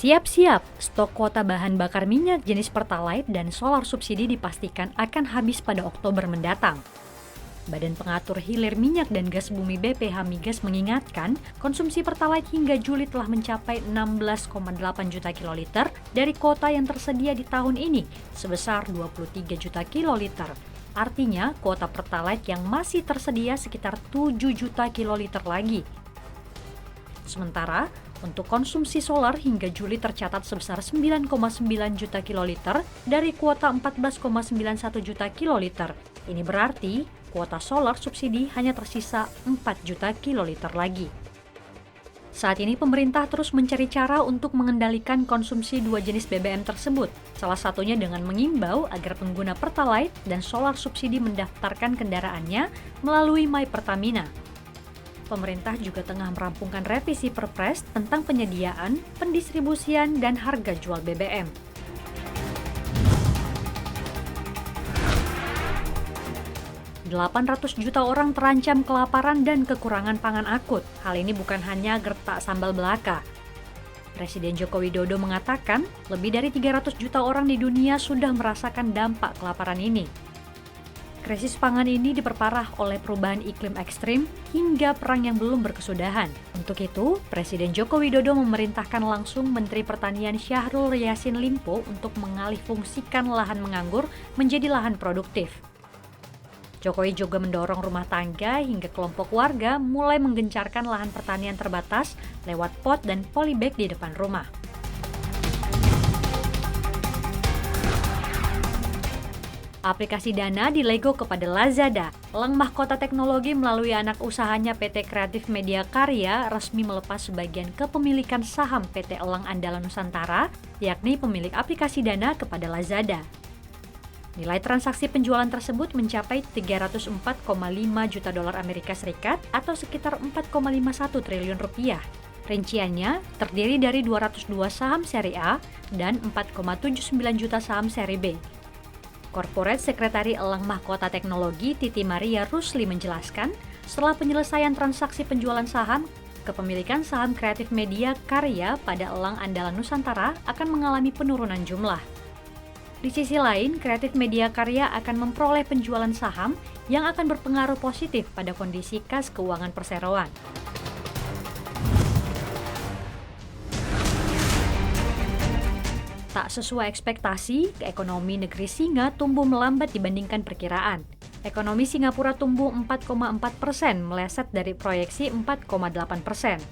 Siap-siap, stok kuota bahan bakar minyak jenis Pertalite dan solar subsidi dipastikan akan habis pada Oktober mendatang. Badan Pengatur Hilir Minyak dan Gas Bumi BPH Migas mengingatkan, konsumsi Pertalite hingga Juli telah mencapai 16,8 juta kiloliter dari kuota yang tersedia di tahun ini, sebesar 23 juta kiloliter. Artinya, kuota Pertalite yang masih tersedia sekitar 7 juta kiloliter lagi. Sementara, untuk konsumsi solar hingga Juli tercatat sebesar 9,9 juta kiloliter dari kuota 14,91 juta kiloliter. Ini berarti kuota solar subsidi hanya tersisa 4 juta kiloliter lagi. Saat ini pemerintah terus mencari cara untuk mengendalikan konsumsi dua jenis BBM tersebut. Salah satunya dengan mengimbau agar pengguna Pertalite dan solar subsidi mendaftarkan kendaraannya melalui My Pertamina. Pemerintah juga tengah merampungkan revisi Perpres tentang penyediaan, pendistribusian, dan harga jual BBM. $800 juta orang terancam kelaparan dan kekurangan pangan akut. Hal ini bukan hanya gertak sambal belaka. Presiden Joko Widodo mengatakan lebih dari 300 juta orang di dunia sudah merasakan dampak kelaparan ini. Krisis pangan ini diperparah oleh perubahan iklim ekstrim hingga perang yang belum berkesudahan. Untuk itu, Presiden Joko Widodo memerintahkan langsung Menteri Pertanian Syahrul Yassin Limpo untuk mengalihfungsikan lahan menganggur menjadi lahan produktif. Jokowi juga mendorong rumah tangga hingga kelompok warga mulai menggencarkan lahan pertanian terbatas lewat pot dan polybag di depan rumah. Aplikasi Dana dilego kepada Lazada. Elang Mahkota Teknologi melalui anak usahanya PT Kreatif Media Karya resmi melepas sebagian kepemilikan saham PT Elang Andalan Nusantara, yakni pemilik aplikasi Dana kepada Lazada. Nilai transaksi penjualan tersebut mencapai 304,5 juta dolar Amerika Serikat atau sekitar 4,51 triliun rupiah. Rinciannya terdiri dari 202 saham seri A dan 4,79 juta saham seri B. Corporate Sekretari Elang Mahkota Teknologi Titi Maria Rusli menjelaskan, setelah penyelesaian transaksi penjualan saham, kepemilikan saham Kreatif Media Karya pada Elang Andalan Nusantara akan mengalami penurunan jumlah. Di sisi lain, Kreatif Media Karya akan memperoleh penjualan saham yang akan berpengaruh positif pada kondisi kas keuangan perseroan. Tak sesuai ekspektasi, ekonomi negeri Singa tumbuh melambat dibandingkan perkiraan. Ekonomi Singapura tumbuh 4,4%, meleset dari proyeksi 4,8%.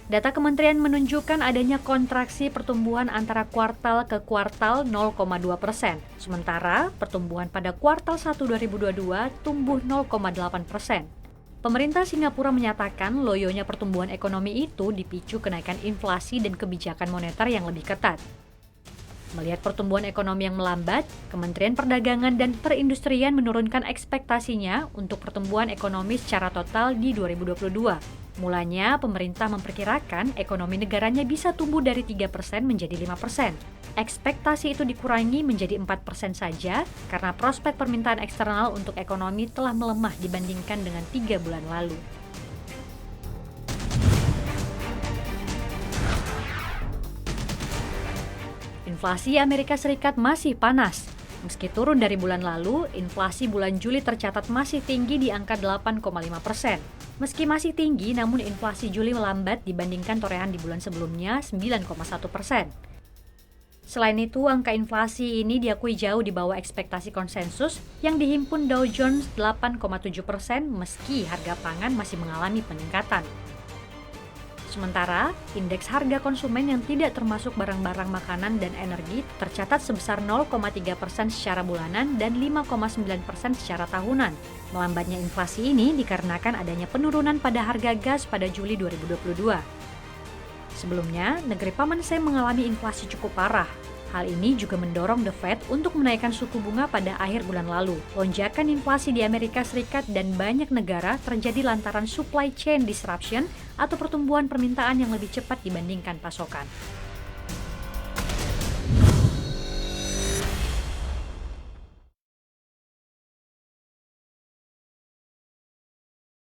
Data kementerian menunjukkan adanya kontraksi pertumbuhan antara kuartal ke kuartal 0,2%. Sementara pertumbuhan pada kuartal 1 2022 tumbuh 0,8%. Pemerintah Singapura menyatakan loyonya pertumbuhan ekonomi itu dipicu kenaikan inflasi dan kebijakan moneter yang lebih ketat. Melihat pertumbuhan ekonomi yang melambat, Kementerian Perdagangan dan Perindustrian menurunkan ekspektasinya untuk pertumbuhan ekonomi secara total di 2022. Mulanya, pemerintah memperkirakan ekonomi negaranya bisa tumbuh dari 3% menjadi 5%. Ekspektasi itu dikurangi menjadi 4% saja karena prospek permintaan eksternal untuk ekonomi telah melemah dibandingkan dengan 3 bulan lalu. Inflasi Amerika Serikat masih panas. Meski turun dari bulan lalu, inflasi bulan Juli tercatat masih tinggi di angka 8,5%. Meski masih tinggi, namun inflasi Juli melambat dibandingkan torehan di bulan sebelumnya 9,1%. Selain itu, angka inflasi ini diakui jauh di bawah ekspektasi konsensus yang dihimpun Dow Jones 8,7% meski harga pangan masih mengalami peningkatan. Sementara, indeks harga konsumen yang tidak termasuk barang-barang makanan dan energi tercatat sebesar 0,3% secara bulanan dan 5,9% secara tahunan. Melambatnya inflasi ini dikarenakan adanya penurunan pada harga gas pada Juli 2022. Sebelumnya, negeri Paman Sam mengalami inflasi cukup parah. Hal ini juga mendorong The Fed untuk menaikkan suku bunga pada akhir bulan lalu. Lonjakan inflasi di Amerika Serikat dan banyak negara terjadi lantaran supply chain disruption atau pertumbuhan permintaan yang lebih cepat dibandingkan pasokan.